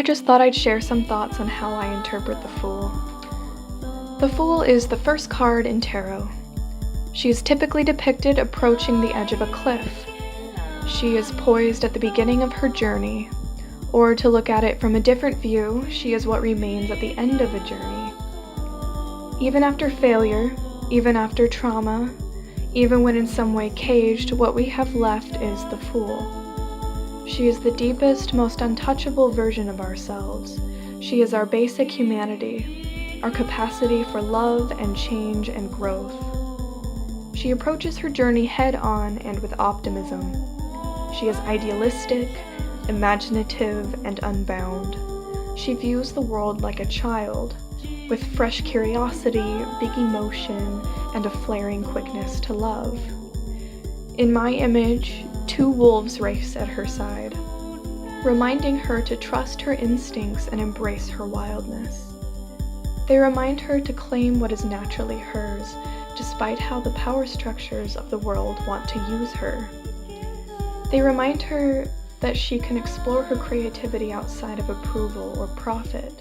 just thought I'd share some thoughts on how I interpret the Fool. The Fool is the first card in tarot. She is typically depicted approaching the edge of a cliff. She is poised at the beginning of her journey, or to look at it from a different view, she is what remains at the end of a journey. Even after failure, even after trauma, even when in some way caged, what we have left is the Fool. She is the deepest, most untouchable version of ourselves. She is our basic humanity, our capacity for love and change and growth. She approaches her journey head-on and with optimism. She is idealistic, imaginative, and unbound. She views the world like a child, with fresh curiosity, big emotion, and a flaring quickness to love. In my image, two wolves race at her side, reminding her to trust her instincts and embrace her wildness. They remind her to claim what is naturally hers, despite how the power structures of the world want to use her. They remind her that she can explore her creativity outside of approval or profit.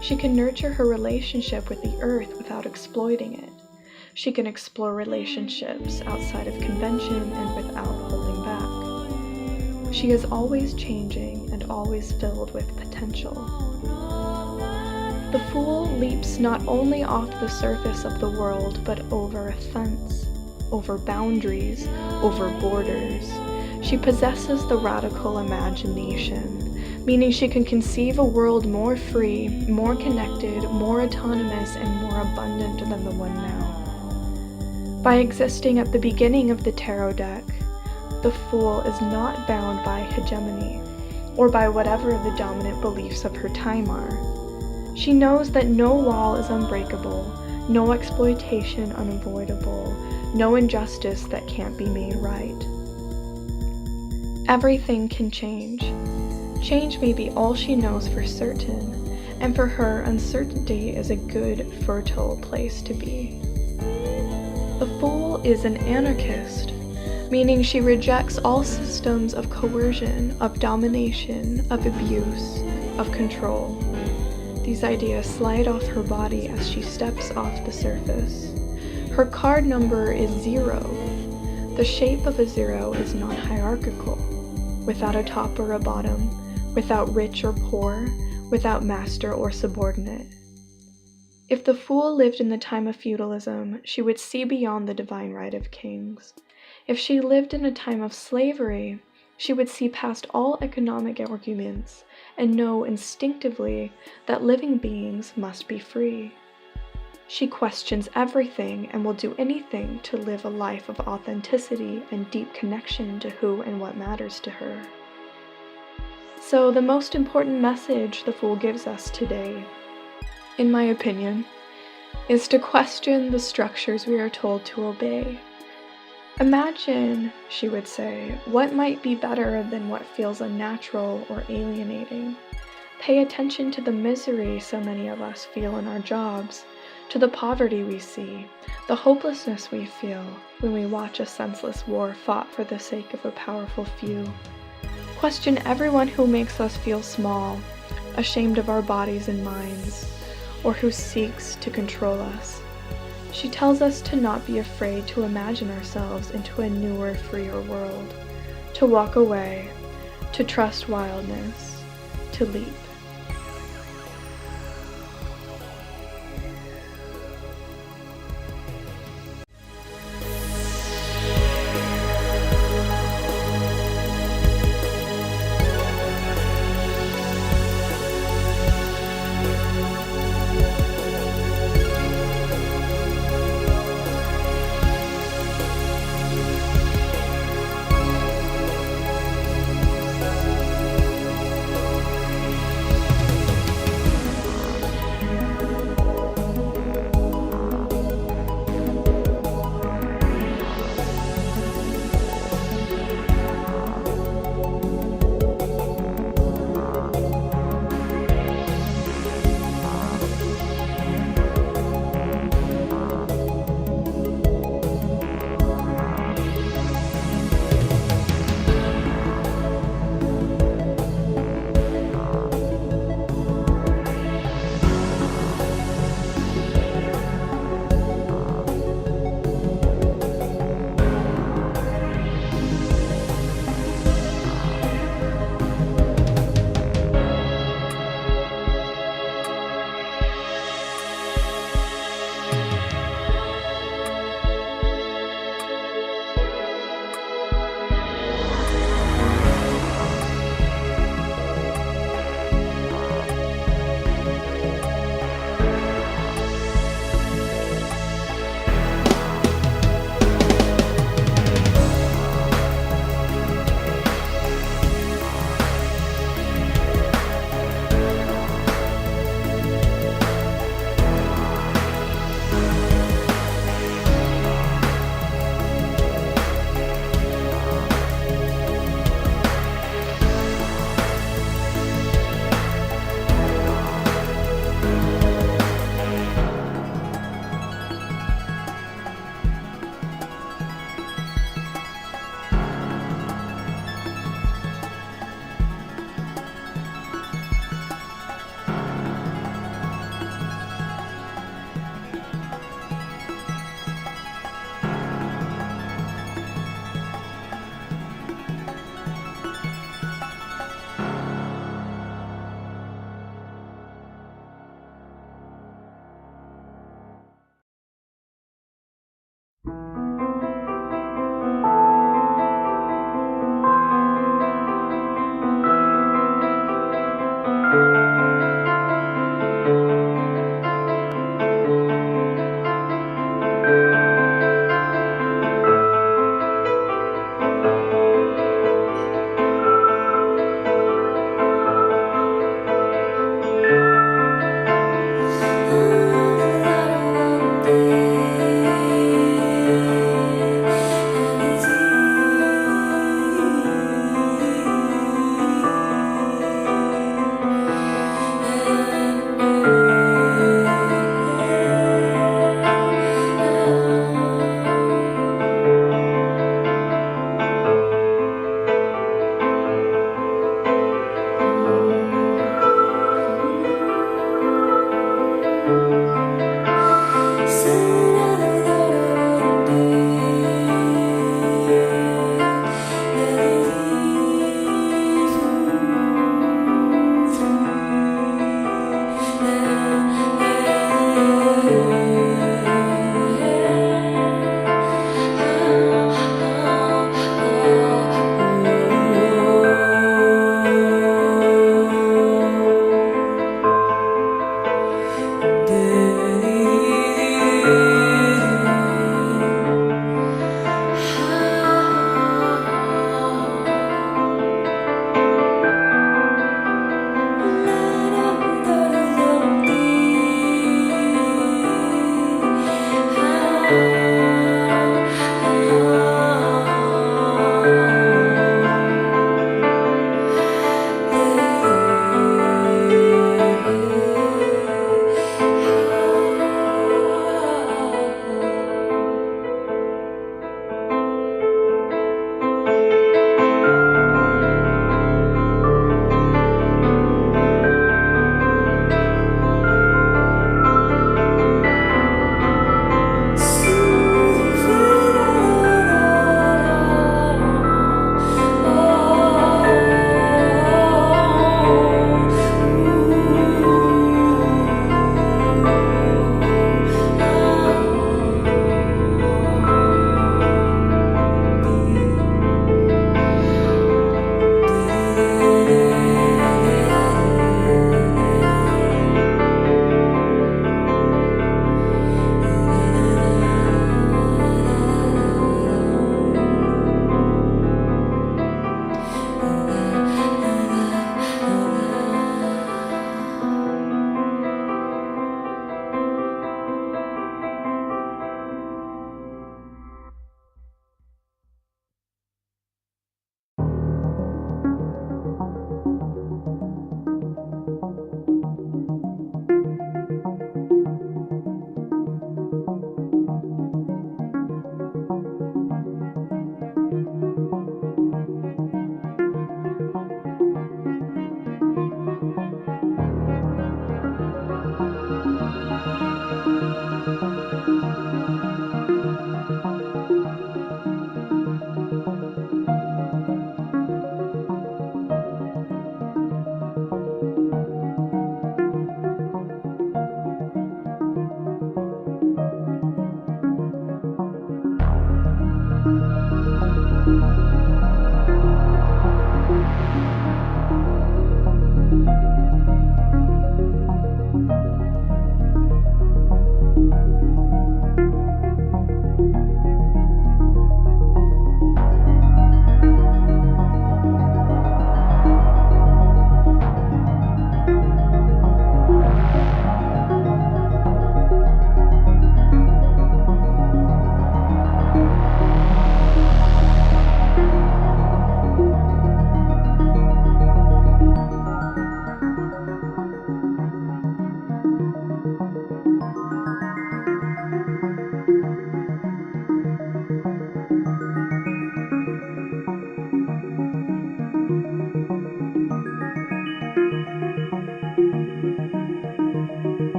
She can nurture her relationship with the earth without exploiting it. She can explore relationships outside of convention and without holding back. She is always changing and always filled with potential. The Fool leaps not only off the surface of the world, but over a fence, over boundaries, over borders. She possesses the radical imagination, meaning she can conceive a world more free, more connected, more autonomous, and more abundant than the one now. By existing at the beginning of the tarot deck, the Fool is not bound by hegemony, or by whatever the dominant beliefs of her time are. She knows that no wall is unbreakable, no exploitation unavoidable, no injustice that can't be made right. Everything can change. Change may be all she knows for certain, and for her, uncertainty is a good, fertile place to be. The Fool is an anarchist, meaning she rejects all systems of coercion, of domination, of abuse, of control. These ideas slide off her body as she steps off the surface. Her card number is 0. The shape of a 0 is not hierarchical, without a top or a bottom, without rich or poor, without master or subordinate. If the Fool lived in the time of feudalism, she would see beyond the divine right of kings. If she lived in a time of slavery, she would see past all economic arguments and know instinctively that living beings must be free. She questions everything and will do anything to live a life of authenticity and deep connection to who and what matters to her. So the most important message the Fool gives us today, in my opinion, is to question the structures we are told to obey. Imagine, she would say, what might be better than what feels unnatural or alienating. Pay attention to the misery so many of us feel in our jobs, to the poverty we see, the hopelessness we feel when we watch a senseless war fought for the sake of a powerful few. Question everyone who makes us feel small, ashamed of our bodies and minds, or who seeks to control us. She tells us to not be afraid to imagine ourselves into a newer, freer world, to walk away, to trust wildness, to leap.